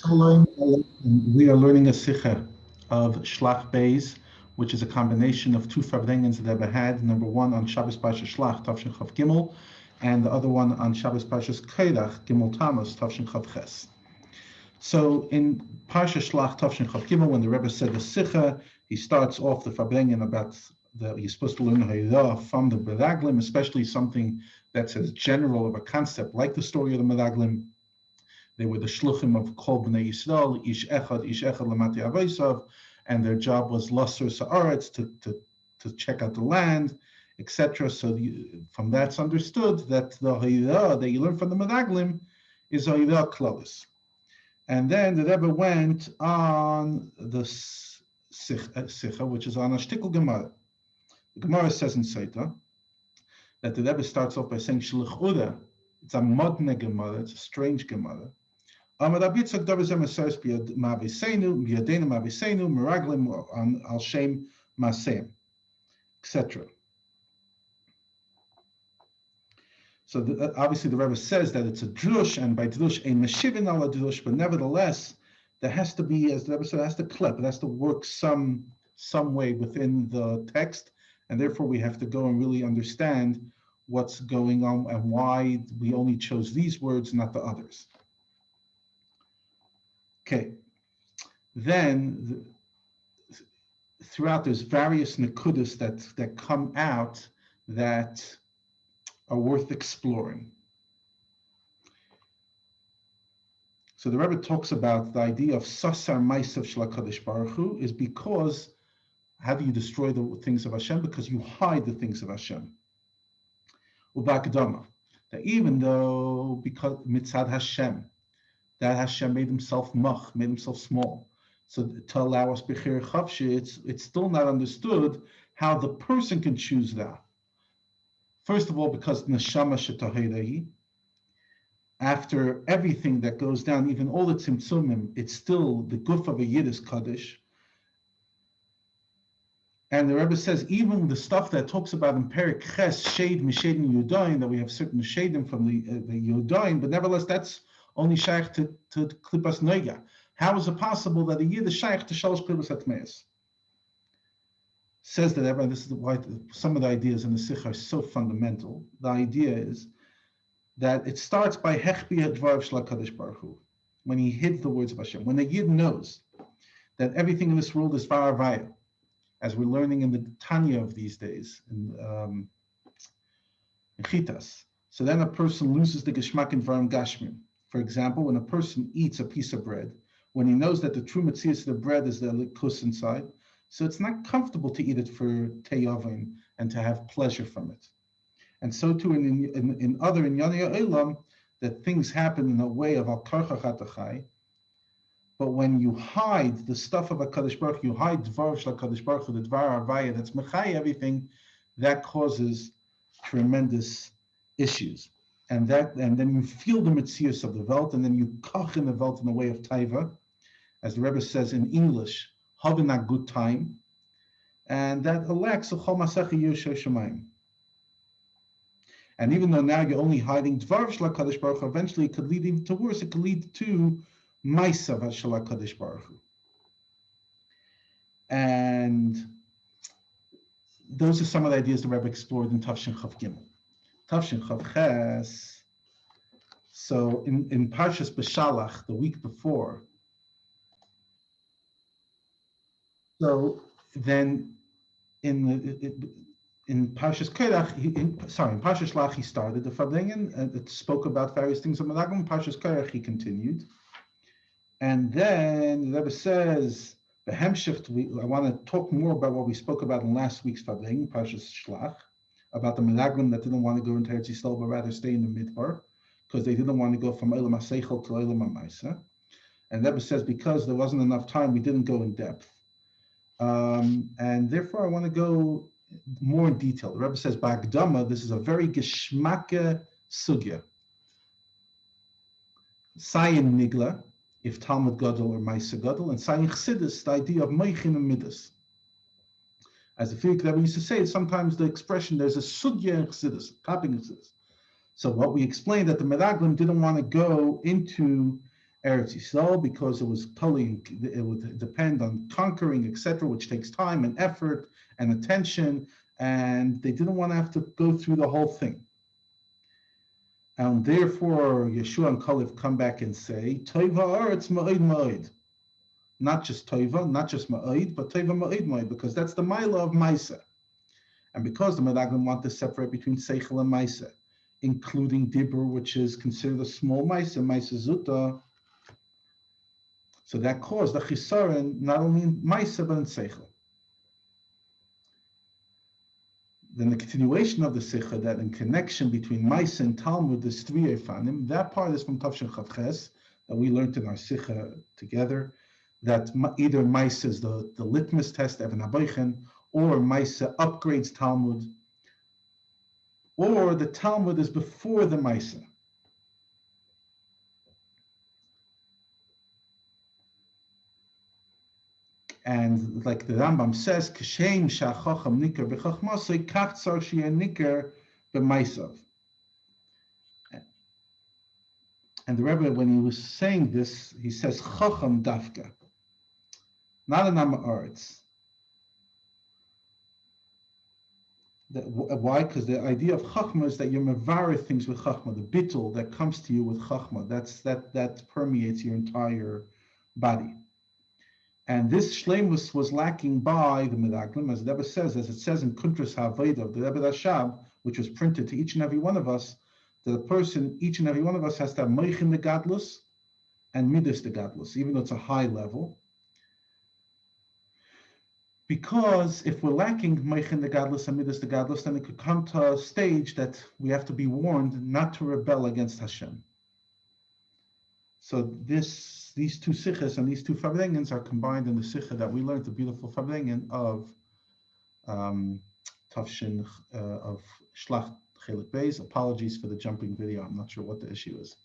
Shalom Aleichem. We are learning a Sicha of Shlach Beis, which is a combination of two farbrengens that Rebbe had. Number one on Shabbos Parshas Shlach, Tavshin Chav Gimel, and the other one on Shabbos Parshas Kairach, Gimel Tammuz, Tavshin Chav Ches. So in Parshas Shlach, Tavshin Chav Gimel, when the Rebbe said the Sicha, he starts off the farbrengen about that you're supposed to learn Haydah from the Meraglim, especially something that's as general of a concept like the story of the Meraglim. They were the shluchim of Kol Bnei Yisrael, Ish Echad Lamati Avaisav, and their job was Lasser Sa'aretz to check out the land, etc. So from that's understood that the Haydah that you learn from the Meraglim is Haydah Klalis. And then the Rebbe went on the Sicha, which is on a shtickle Gemara. The Gemara says in Seita that the Rebbe starts off by saying Shelach Ura. It's a modne Gemara, it's a strange Gemara. Rabbi Yitzchak Davar Zeh Meseres Ma'aviseinu, B'Yadeinu Ma'aviseinu, Meraglim Al Shem Maseim, etc. So obviously the Rebbe says that it's a drush, and by drush a meshivin ala drush, but nevertheless there has to be, as the Rebbe said, it has to clip, it has to work some way within the text, and therefore we have to go and really understand what's going on and why we only chose these words, not the others. Okay, then throughout there's various nekudas that come out that are worth exploring. So the Rebbe talks about the idea of sasar ma'asav shel HaKadosh Baruch Hu is because how do you destroy the things of Hashem? Because you hide the things of Hashem. Ubakdama, that even though because mitzad Hashem, that Hashem made himself made himself small. So to allow us bechir chavshi, it's still not understood how the person can choose that. First of all, because neshama shetahirehi, after everything that goes down, even all the tzimtzumim, it's still the guf of a yid is kaddish. And the Rebbe says, even the stuff that talks about in Perik Ches, shade, mishadim, yudayin, that we have certain shadim from the yudayin, but nevertheless, that's only shaykh to klipas noiga. How is it possible that a yid is shaykh to shalosh klipas atmeis? Says the Rebbe, and this is why some of the ideas in the Sicha are so fundamental. The idea is that it starts by hechbi hadvar shel HaKadosh Baruch Hu, when he hid the words of Hashem. When a yid knows that everything in this world is varavaya, as we're learning in the Tanya of these days, in Chitas. So then a person loses the Geshmak in Varam Gashmim. For example, when a person eats a piece of bread, when he knows that the true Metzias of the bread is the likus inside, so it's not comfortable to eat it for teyavin and to have pleasure from it. And so too in other Inyani Eilam, that things happen in a way of al karcha chatachai. But when you hide the stuff of HaKadosh Baruch Hu, you hide Dvar Shel HaKadosh Baruch Hu, the Dvar Avaya, that's Mechai everything, that causes tremendous issues. And then you feel the Metzius of the Welt, and then you koch in the Welt in the way of Taiva, as the Rebbe says in English, having a good time, and that lacks a Chol Masechi Yosher Shemaim. And even though now you're only hiding Dvar Shel HaKadosh Baruch Hu, eventually it could lead even to worse, it could lead to Ma'asav Shel HaKadosh Baruch Hu. And those are some of the ideas the Rebbe explored in Tavshin Chav Gimel. Tavshin Chav Ches, so in Parshas B'Shalach, the week before, so then in Parshas Kairach, in Parshas Shlach he started the farbrengen and it spoke about various things of Meraglim. In Parshas Kairach he continued. And then the Rebbe says, I want to talk more about what we spoke about in last week's farbrengen, Parshas Shlach, about the Meraglim that didn't want to go into Eretz Yisrael, but rather stay in the Midbar, because they didn't want to go from Eilam HaSeichel to Eilam HaMaisa. And the Rebbe says, because there wasn't enough time, we didn't go in depth. And therefore, I want to go more in detail. The Rebbe says, Ba'agdama, this is a very geschmacke sugya. Sayin Nigla, if Talmud Gadol or Maisa Gadol, and Sayin Chassidus, the idea of Meichin and Midas. As the Firik Rebbe used to say, sometimes the expression, there's a sugya in Chassidus, copying Chassidus. So what we explained that the Meraglim didn't want to go into Eretz Yisrael, because it would depend on conquering, etc., which takes time and effort and attention, and they didn't want to have to go through the whole thing. And therefore, Yeshua and Kalev come back and say, Toiva Eretz Ma'id Ma'id. Not just Toiva, not just Ma'id, but Toiva Ma'id Ma'id, because that's the Maila of Maisa. And because the Meraglim want to separate between Seichel and Maisa, including Dibur, which is considered a small Maisa, Maisa Zuta, so that caused the Chisaron not only in Maisa, but in Seichel. Then the continuation of the Sicha, that in connection between Maisa and Talmud, there's 3 Eifanim. That part is from Tavshin Chavches, that we learned in our Sicha together, that either Maisa is the litmus test, Even HaBoichen, or Maisa upgrades Talmud, or the Talmud is before the Maisa. And like the Rambam says, Kashem shachacham nikar b'chachmasei kach tzar sheyeh nikar b'maisav. And the Rebbe, when he was saying this, he says chacham dafka, not an amaretz. Why? Because the idea of chachma is that you're mevarer things with chachma, the bittul that comes to you with chachma. That permeates your entire body. And this shleimus was lacking by the Meraglim, as the Rebbe says, as it says in Kuntras HaAvodah of the Rebbe Rashab, which was printed to each and every one of us, that a person, each and every one of us, has to have moichin the gadlus and midas the gadlus, even though it's a high level. Because if we're lacking moichin the gadlus and midas the gadlus, then it could come to a stage that we have to be warned not to rebel against Hashem. So these 2 sichas and these 2 farbrengens are combined in the sicha that we learned, the beautiful farbrengen of Tavshin of Shelach Chelik Beis. Apologies for the jumping video. I'm not sure what the issue is.